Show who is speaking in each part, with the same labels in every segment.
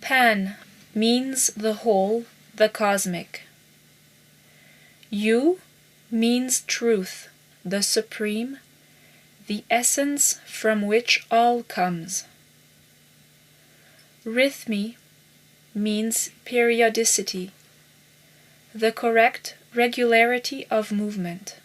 Speaker 1: Pan means the whole, the cosmic. You means truth, the supreme, the essence from which all comes. Rhythmy means periodicity, the correct regularity of movement.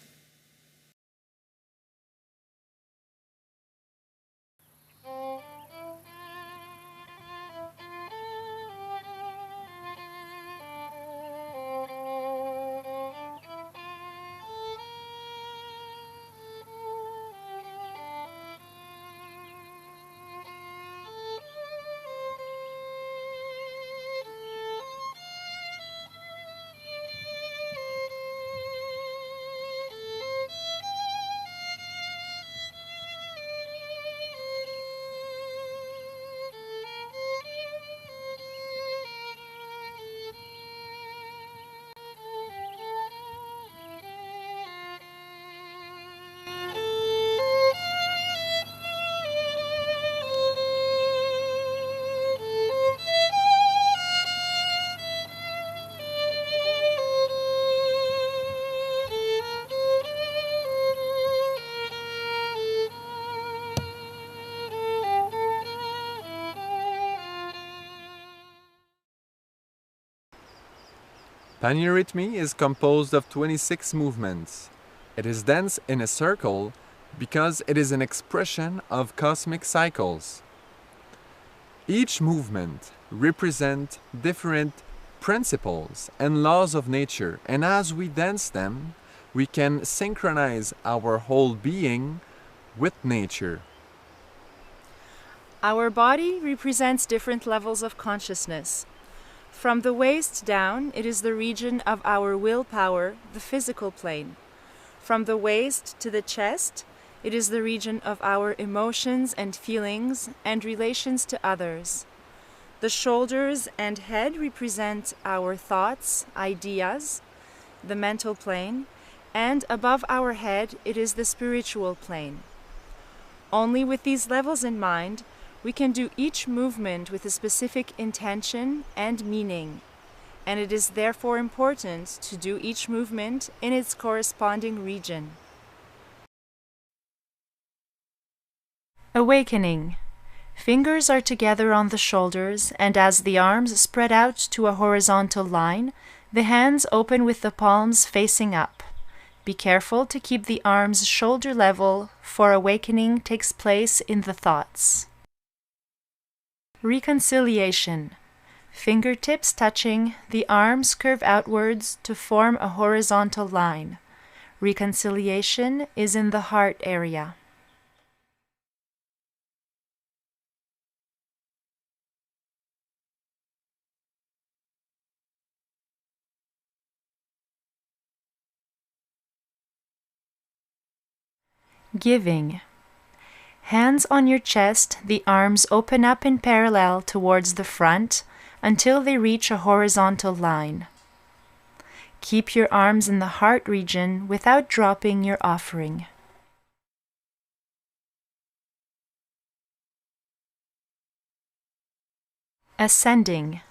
Speaker 2: Paneurhythmy is composed of 26 movements. It is danced in a circle because it is an expression of cosmic cycles. Each movement represents different principles and laws of nature, and as we dance them, we can synchronize our whole being with nature.
Speaker 3: Our body represents different levels of consciousness. From the waist down, it is the region of our willpower, the physical plane. From the waist to the chest, it is the region of our emotions and feelings and relations to others. The shoulders and head represent our thoughts, ideas, the mental plane, and above our head, it is the spiritual plane. Only with these levels in mind, we can do each movement with a specific intention and meaning, and it is therefore important to do each movement in its corresponding region. Awakening. Fingers are together on the shoulders, and as the arms spread out to a horizontal line, the hands open with the palms facing up. Be careful to keep the arms shoulder level, for awakening takes place in the thoughts. Reconciliation. Fingertips touching, the arms curve outwards to form a horizontal line. Reconciliation is in the heart area. Giving. Hands on your chest, the arms open up in parallel towards the front until they reach a horizontal line. Keep your arms in the heart region without dropping your offering. Ascending.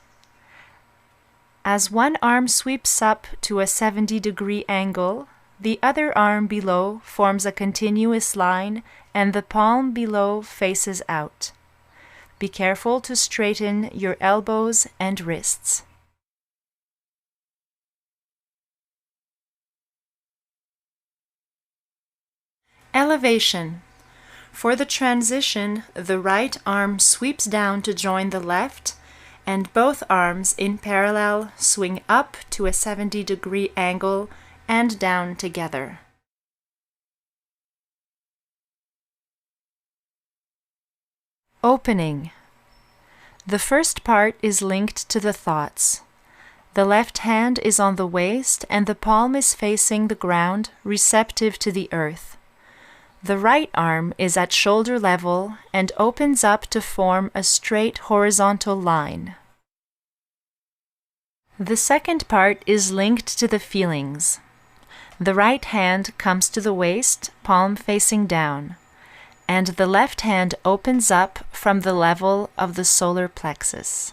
Speaker 3: As one arm sweeps up to a 70-degree angle, the other arm below forms a continuous line and the palm below faces out. Be careful to straighten your elbows and wrists. Elevation. For the transition, the right arm sweeps down to join the left, and both arms in parallel swing up to a 70-degree angle and down together. Opening. The first part is linked to the thoughts. The left hand is on the waist and the palm is facing the ground, receptive to the earth. The right arm is at shoulder level and opens up to form a straight horizontal line. The second part is linked to the feelings. The right hand comes to the waist, palm facing down, and the left hand opens up from the level of the solar plexus.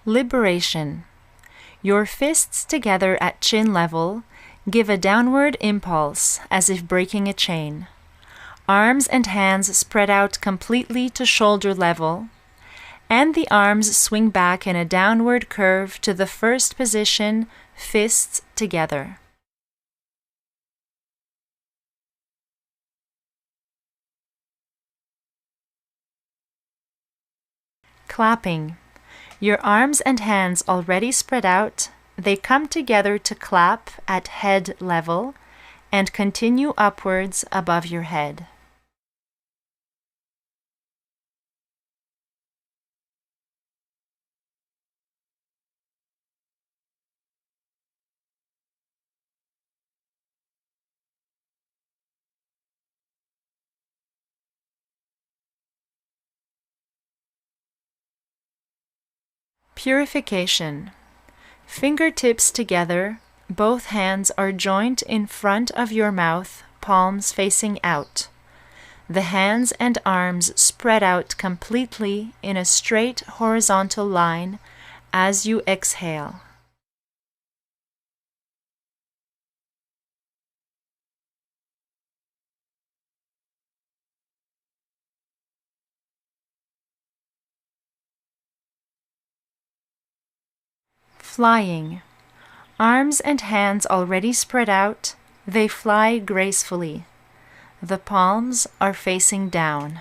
Speaker 3: Liberation. Your fists together at chin level give a downward impulse as if breaking a chain. Arms and hands spread out completely to shoulder level, and the arms swing back in a downward curve to the first position, fists together. Clapping. Your arms and hands already spread out, they come together to clap at head level and continue upwards above your head. Purification. Fingertips together, both hands are joined in front of your mouth, palms facing out. The hands and arms spread out completely in a straight horizontal line as you exhale. Flying. Arms and hands already spread out, they fly gracefully. The palms are facing down.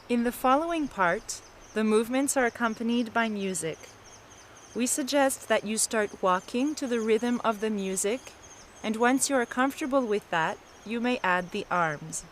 Speaker 3: In the following part, the movements are accompanied by music. We suggest that you start walking to the rhythm of the music, and once you are comfortable with that, you may add the arms.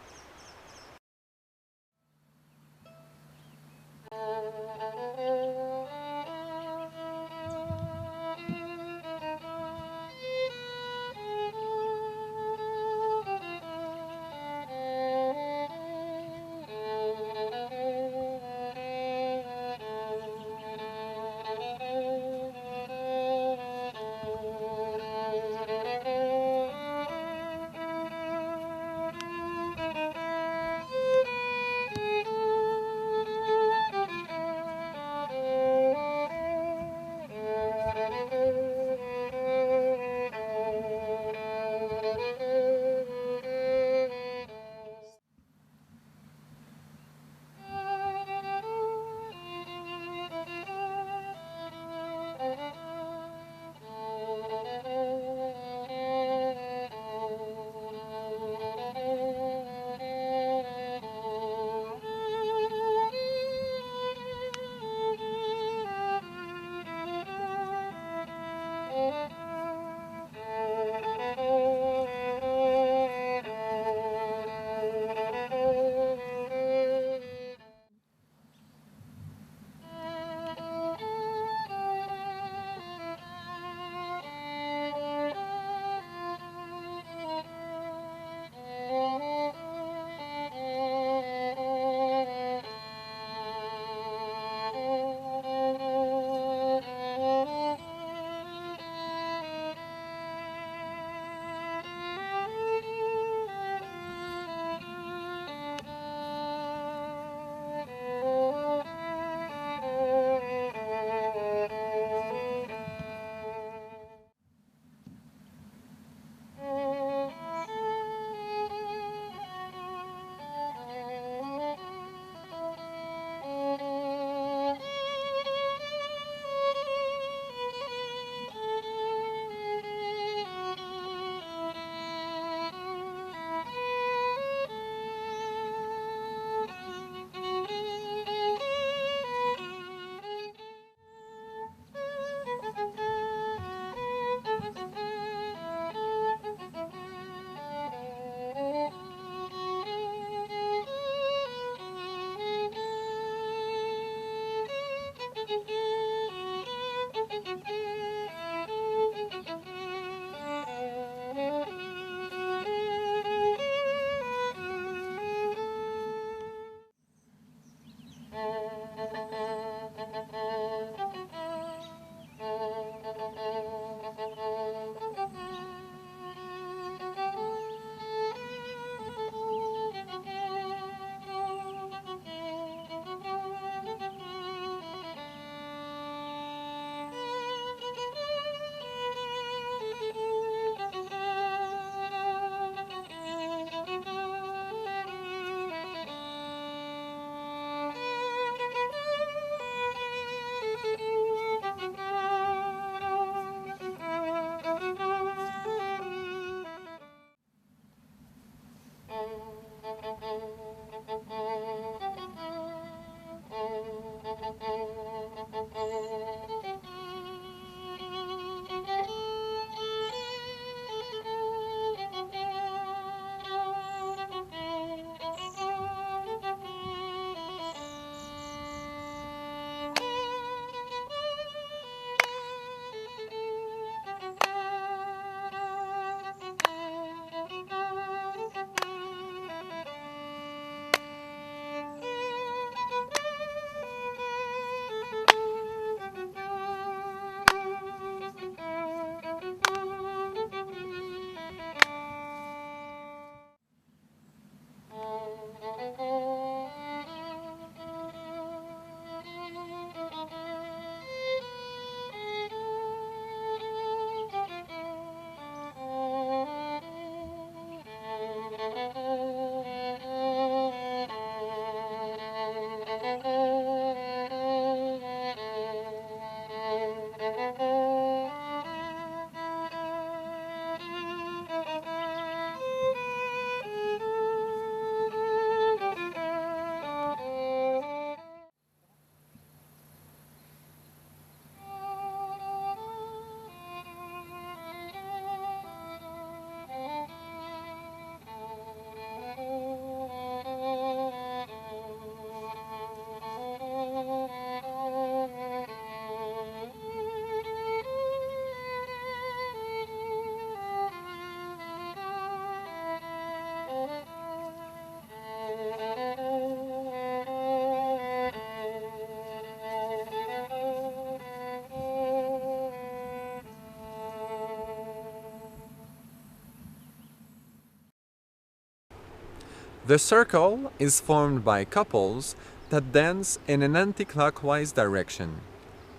Speaker 2: The circle is formed by couples that dance in an anti-clockwise direction.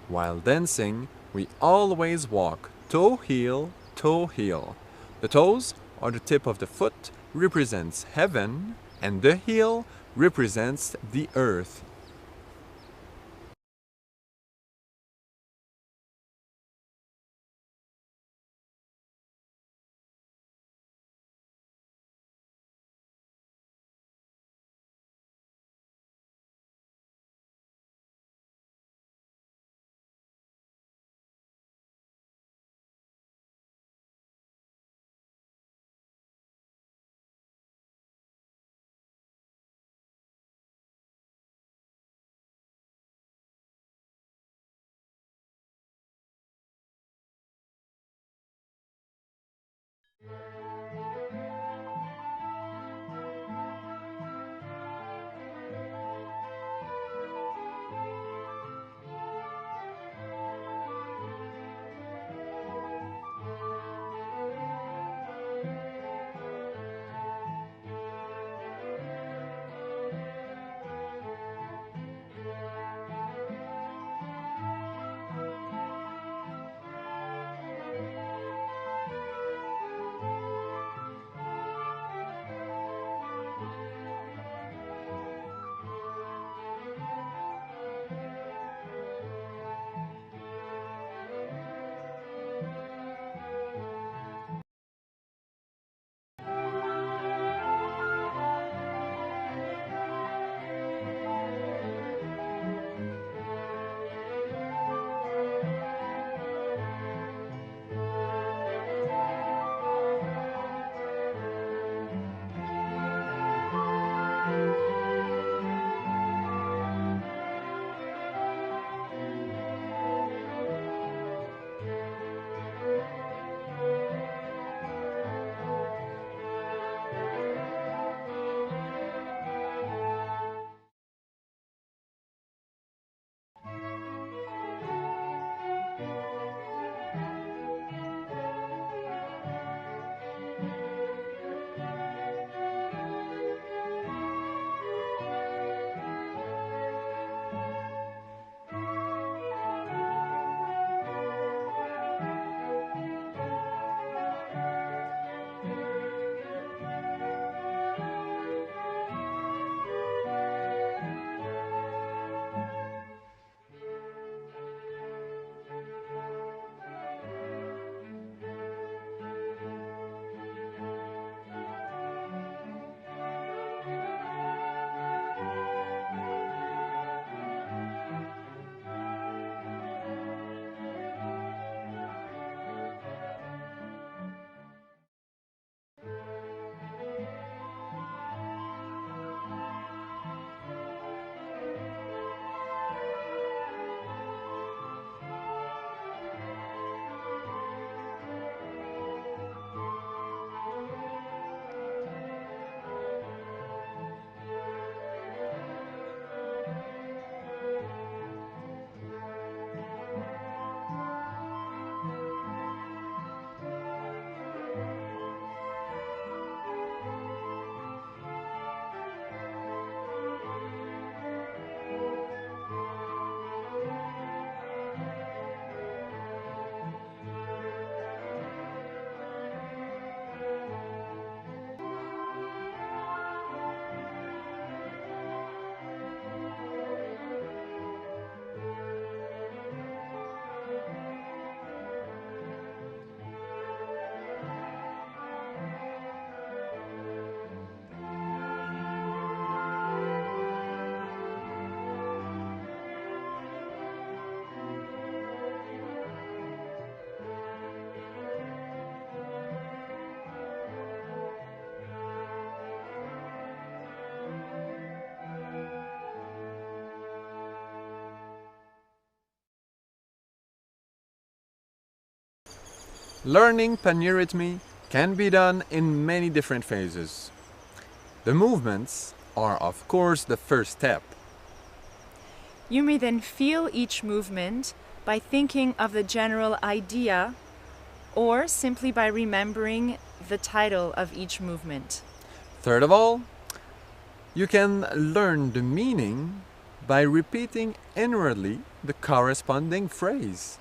Speaker 2: While dancing, we always walk toe-heel, toe-heel. The toes, or the tip of the foot, represents heaven, and the heel represents the earth. Learning Paneurhythmy can be done in many different phases. The movements are, of course, the first step.
Speaker 3: You may then feel each movement by thinking of the general idea or simply by remembering the title of each movement.
Speaker 2: Third of all, You can learn the meaning by repeating inwardly the corresponding phrase.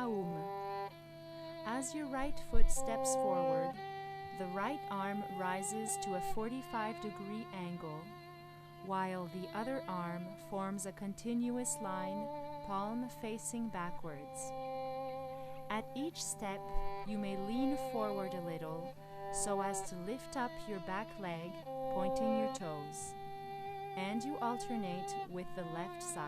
Speaker 3: Aum. As your right foot steps forward, the right arm rises to a 45-degree angle, while the other arm forms a continuous line, palm facing backwards. At each step, you may lean forward a little so as to lift up your back leg, pointing your toes, and you alternate with the left side.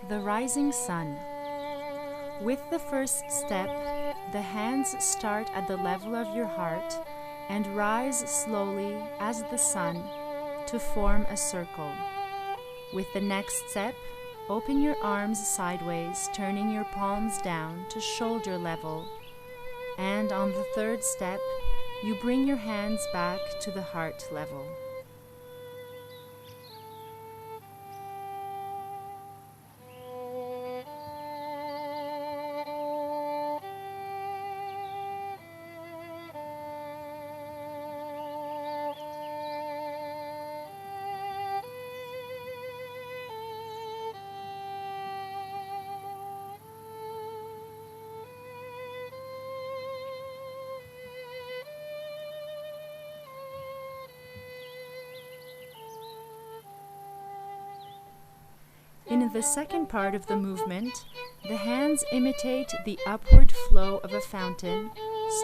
Speaker 3: The rising sun. With the first step, the hands start at the level of your heart and rise slowly as the sun to form a circle. With the next step, open your arms sideways, turning your palms down to shoulder level. And on the third step, you bring your hands back to the heart level. In the second part of the movement, the hands imitate the upward flow of a fountain,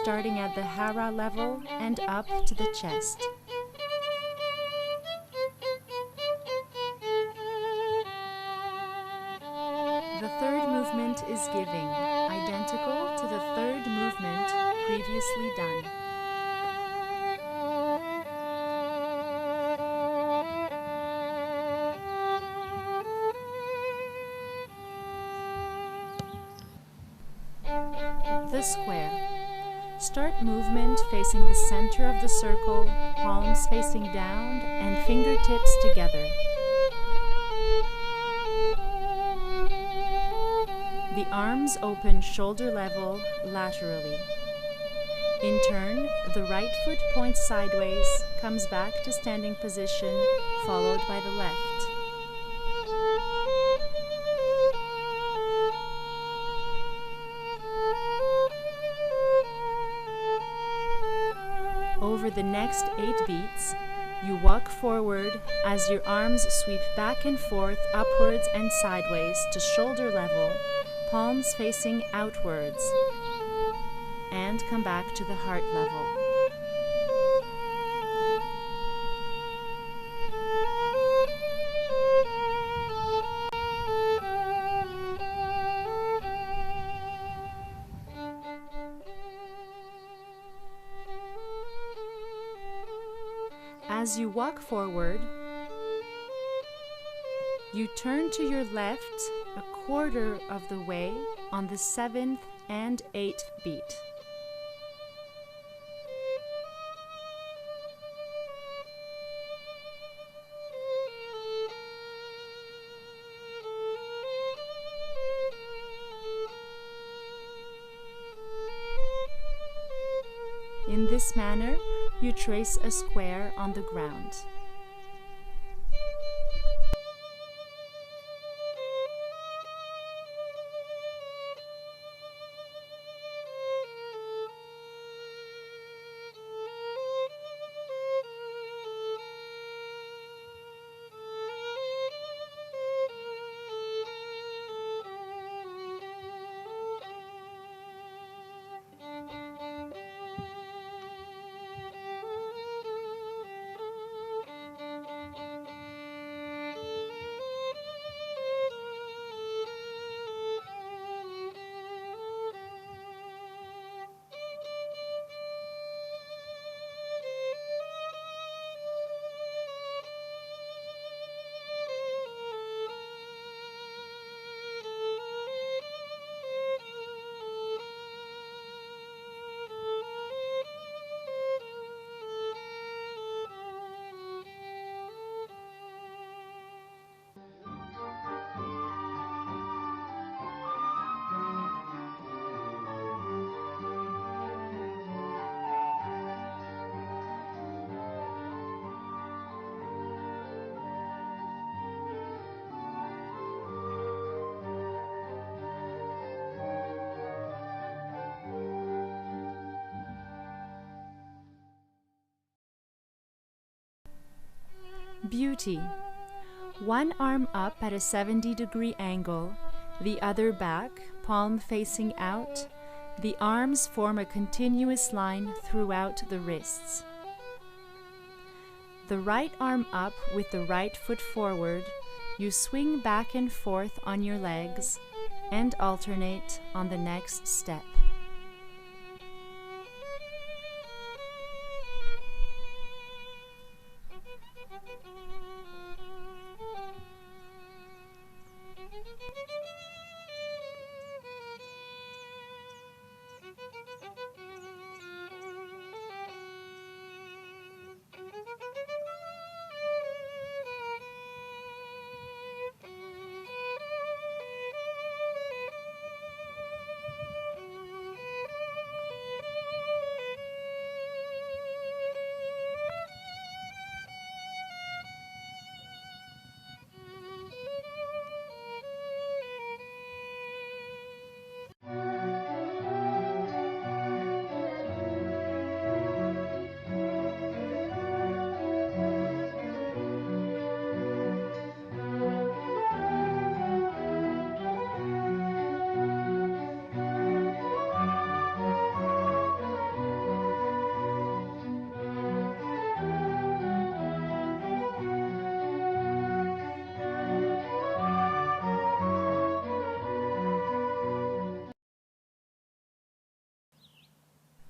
Speaker 3: starting at the hara level and up to the chest. The third movement is giving, identical to the third movement previously done. The square. Start movement facing the center of the circle, palms facing down and fingertips together. The arms open shoulder level laterally. In turn, the right foot points sideways, comes back to standing position, followed by the left. Over the next 8 beats, you walk forward as your arms sweep back and forth, upwards and sideways to shoulder level, palms facing outwards, and come back to the heart level. As you walk forward, you turn to your left a quarter of the way on the 7th and 8th beat. In this manner, you trace a square on the ground. Beauty. One arm up at a 70-degree angle, the other back, palm facing out. The arms form a continuous line throughout the wrists. The right arm up with the right foot forward, you swing back and forth on your legs and alternate on the next step.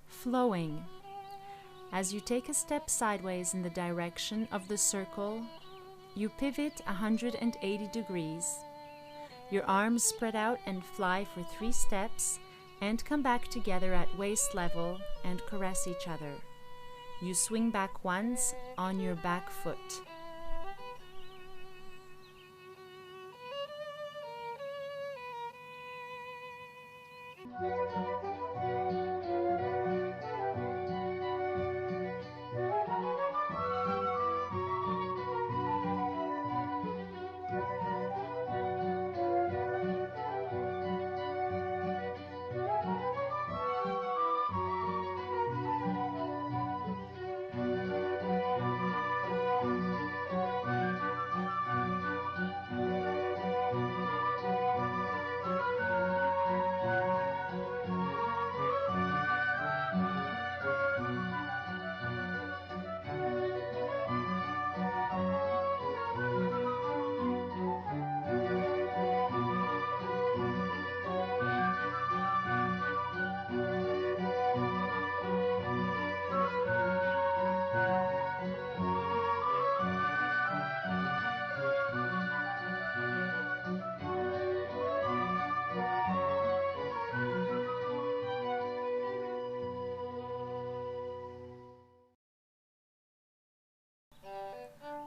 Speaker 3: Flowing. As you take a step sideways in the direction of the circle, you pivot 180 degrees. Your arms spread out and fly for 3 steps and come back together at waist level and caress each other. You swing back once on your back foot.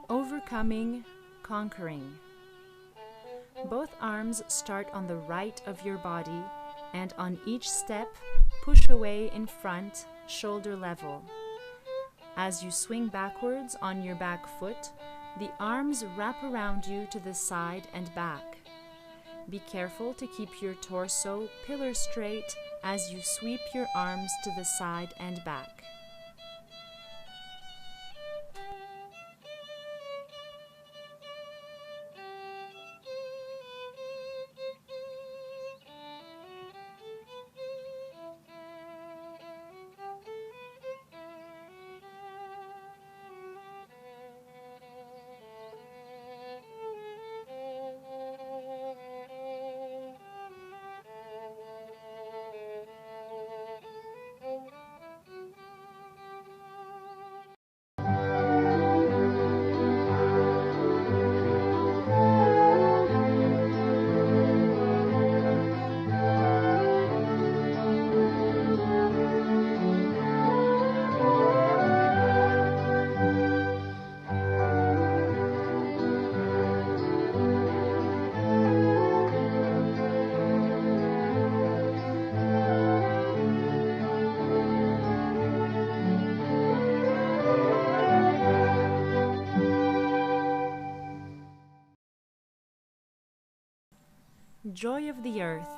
Speaker 3: Overcoming, conquering. Both arms start on the right of your body, and on each step, push away in front, shoulder level. As you swing backwards on your back foot, the arms wrap around you to the side and back. Be careful to keep your torso pillar straight as you sweep your arms to the side and back. Joy of the earth.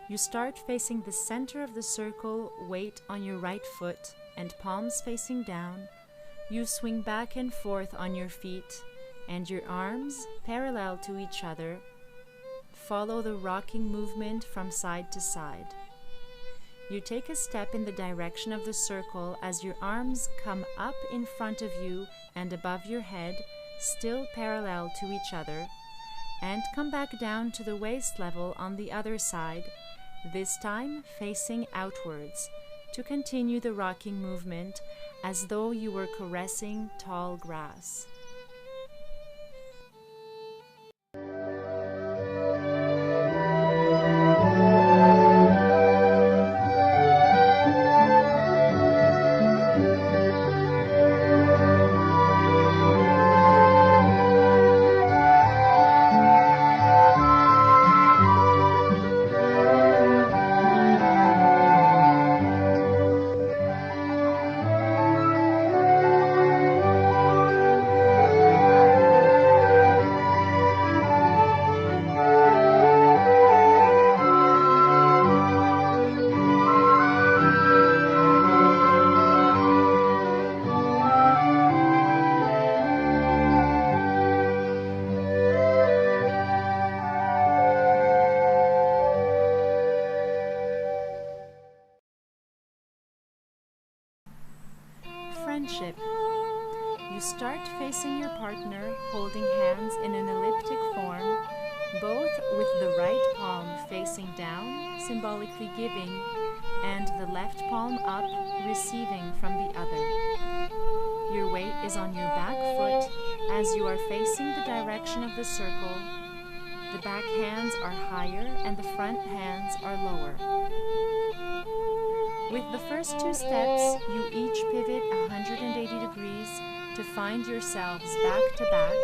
Speaker 3: You start facing the center of the circle, weight on your right foot and palms facing down. You swing back and forth on your feet, and your arms, parallel to each other, follow the rocking movement from side to side. You take a step in the direction of the circle as your arms come up in front of you and above your head, still parallel to each other, and come back down to the waist level on the other side, this time facing outwards, to continue the rocking movement as though you were caressing tall grass. Friendship. You start facing your partner, holding hands in an elliptic form, both with the right palm facing down, symbolically giving, and the left palm up, receiving from the other. Your weight is on your back foot as you are facing the direction of the circle. The back hands are higher and the front hands are lower. With the first two steps, you each pivot 180 degrees to find yourselves back to back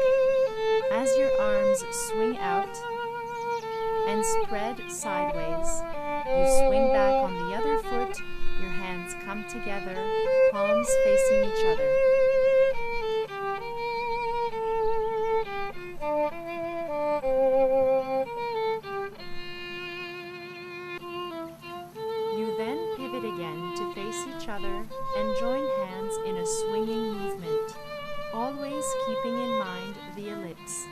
Speaker 3: as your arms swing out and spread sideways. You swing back on the other foot, your hands come together, palms facing each other. You then pivot again to face each other and join hands in a swinging movement, always keeping in mind the ellipse.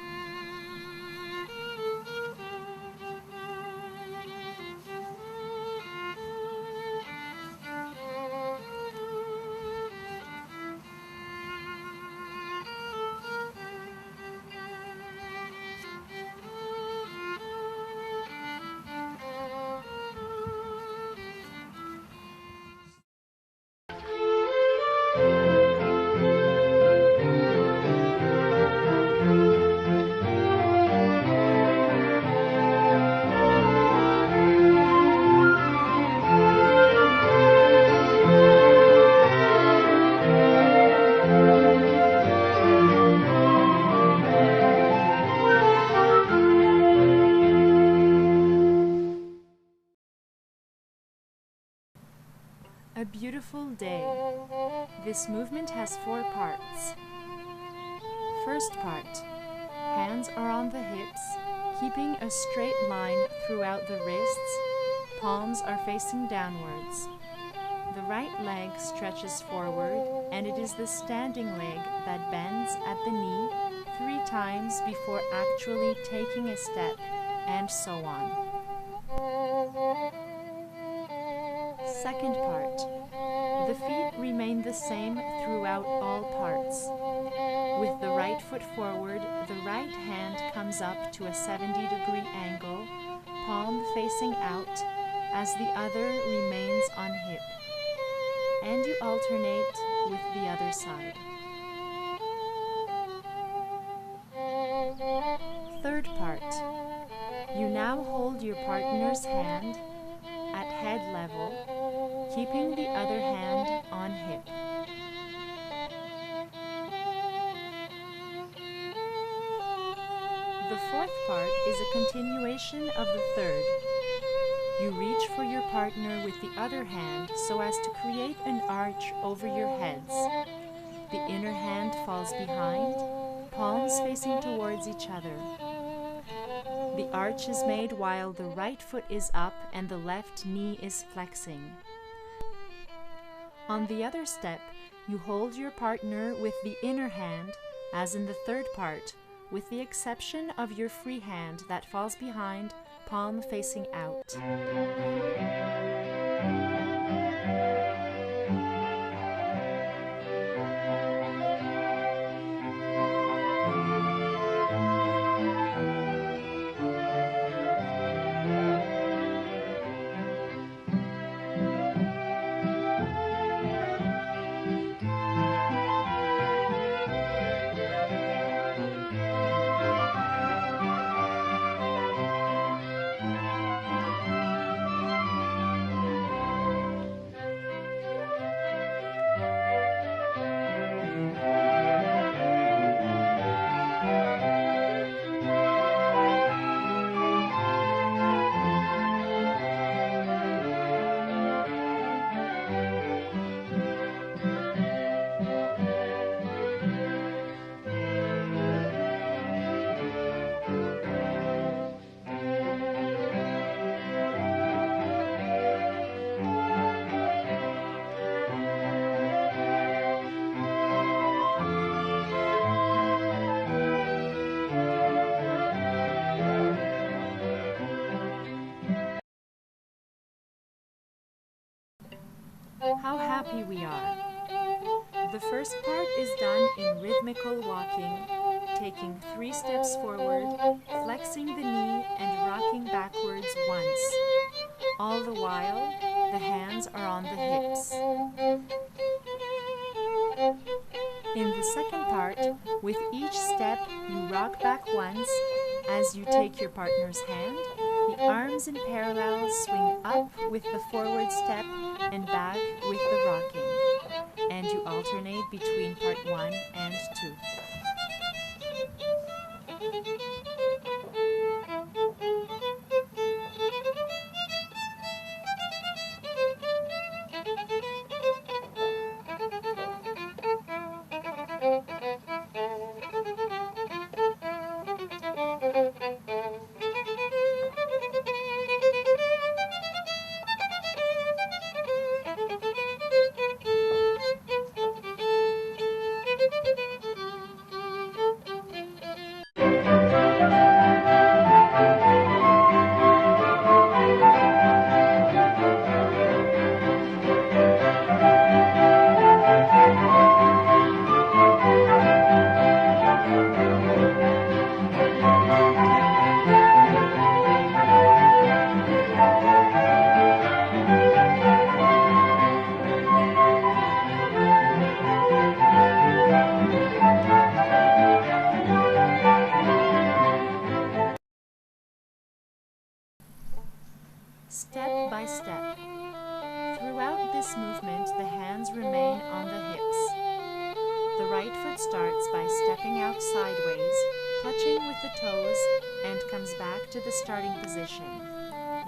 Speaker 3: A beautiful day. This movement has 4 parts. First part. Hands are on the hips, keeping a straight line throughout the wrists. Palms are facing downwards. The right leg stretches forward, and it is the standing leg that bends at the knee 3 times before actually taking a step, and so on. Second part. The feet remain the same throughout all parts. With the right foot forward, the right hand comes up to a 70-degree angle, palm facing out, as the other remains on hip. And you alternate with the other side. Third part. You now hold your partner's hand at head level, keeping the other hand on hip. The fourth part is a continuation of the third. You reach for your partner with the other hand so as to create an arch over your heads. The inner hand falls behind, palms facing towards each other. The arch is made while the right foot is up and the left knee is flexing. On the other step, You hold your partner with the inner hand, as in the third part, with the exception of your free hand that falls behind, palm facing out. How happy we are! The first part is done in rhythmical walking, taking 3 steps forward, flexing the knee and rocking backwards once. All the while, the hands are on the hips. In the second part, with each step you rock back once. As you take your partner's hand, the arms in parallel swing up with the forward step and back with the rocking, and you alternate between part 1 and 2. Step by step. Throughout this movement, the hands remain on the hips. The right foot starts by stepping out sideways, touching with the toes, and comes back to the starting position.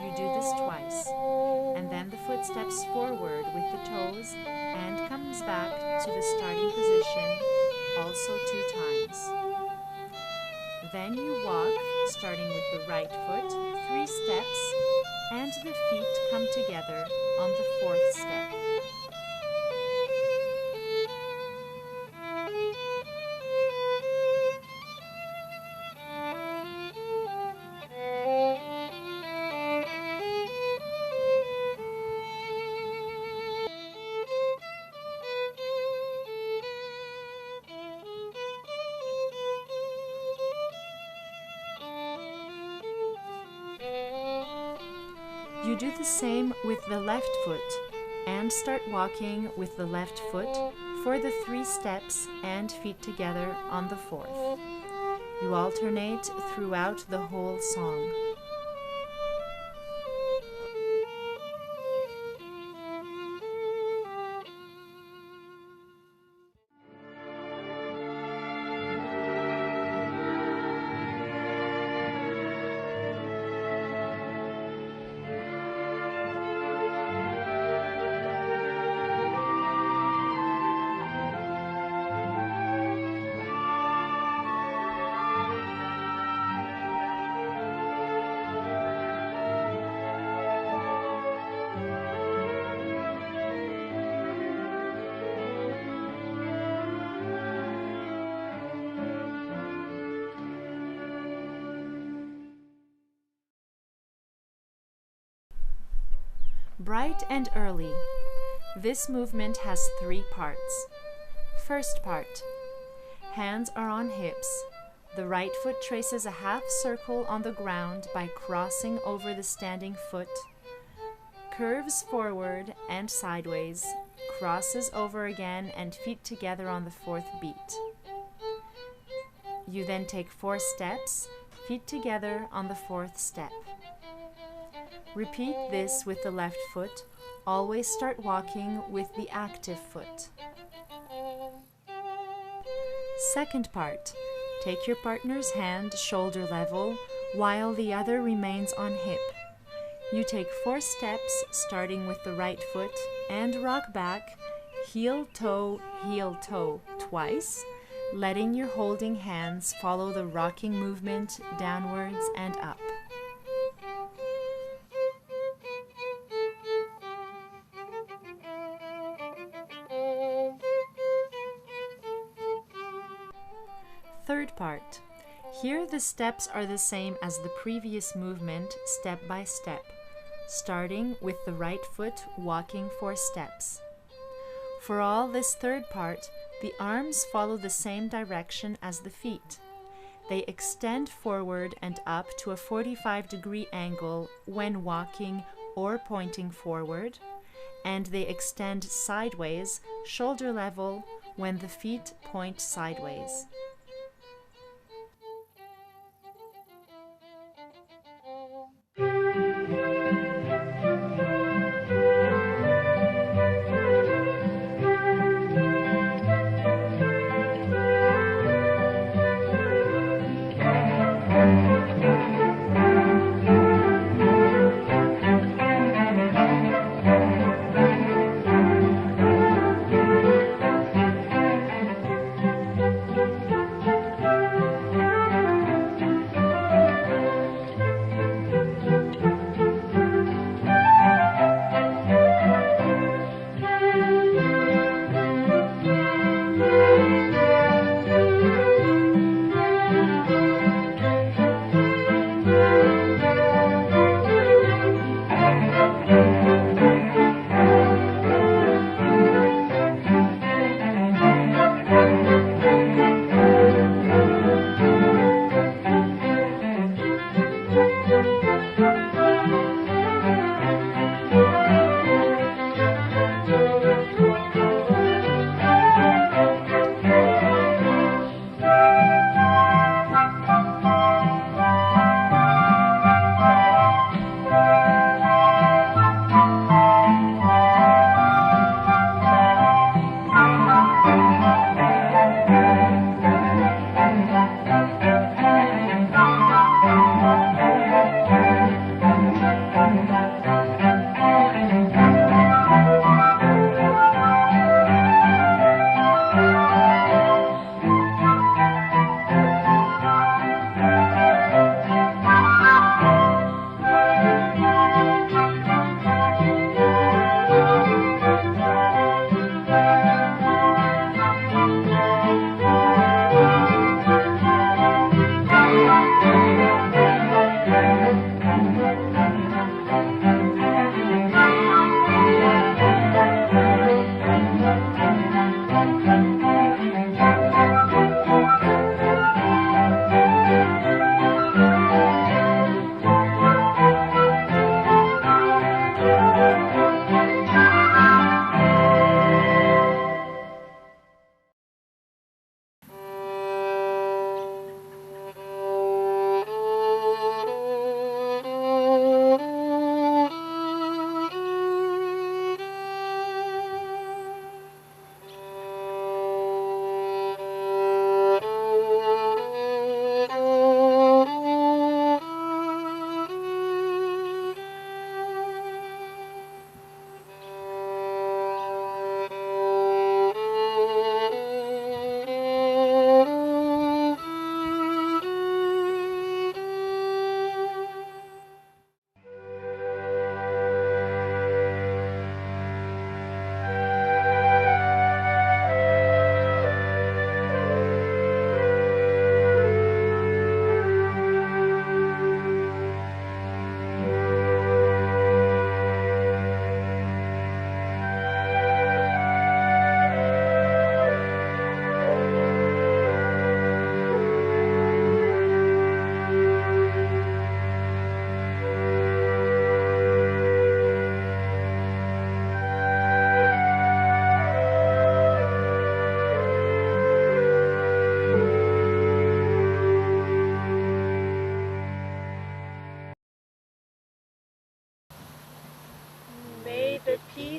Speaker 3: You do this twice, and then the foot steps forward with the toes and comes back to the starting position, also 2 times. Then you walk, starting with the right foot, 3 steps, and the feet come together on the 4th step. You do the same with the left foot and start walking with the left foot for the 3 steps and feet together on the 4th. You alternate throughout the whole song. Bright and early. This movement has 3 parts. First part. Hands are on hips. The right foot traces a half circle on the ground by crossing over the standing foot, curves forward and sideways, crosses over again, and feet together on the 4th beat. You then take 4 steps, feet together on the 4th step. Repeat this with the left foot. Always start walking with the active foot. Second part. Take your partner's hand shoulder level while the other remains on hip. You take 4 steps starting with the right foot and rock back heel toe twice, letting your holding hands follow the rocking movement downwards and up. Third part. Here the steps are the same as the previous movement, step by step, starting with the right foot walking 4 steps. For all this third part, the arms follow the same direction as the feet. They extend forward and up to a 45-degree angle when walking or pointing forward, and they extend sideways, shoulder level, when the feet point sideways.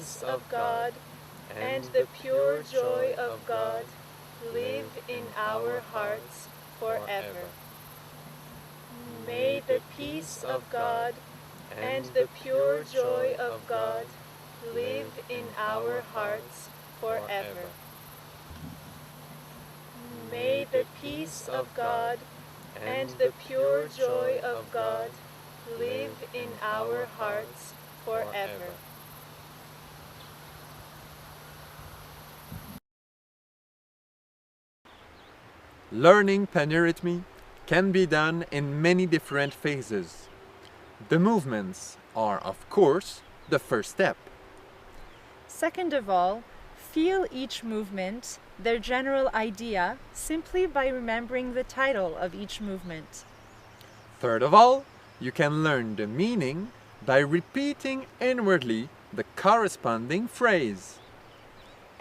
Speaker 3: peace of God and the pure joy of God live in our hearts forever. May the peace of God and the pure joy of God live in our hearts forever. May the peace of God and the pure joy of God live in our hearts forever.
Speaker 2: Learning Paneurhythmy can be done in many different phases. The movements are, of course, the first step.
Speaker 3: Second of all, feel each movement, their general idea, simply by remembering the title of each movement.
Speaker 2: Third of all, you can learn the meaning by repeating inwardly the corresponding phrase.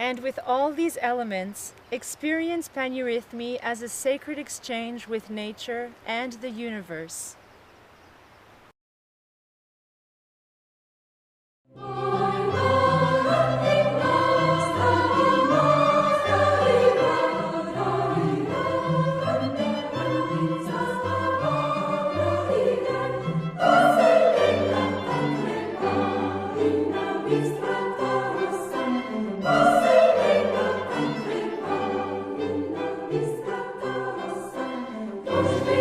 Speaker 3: And with all these elements, experience Paneurhythmy as a sacred exchange with nature and the universe.
Speaker 4: Thank you.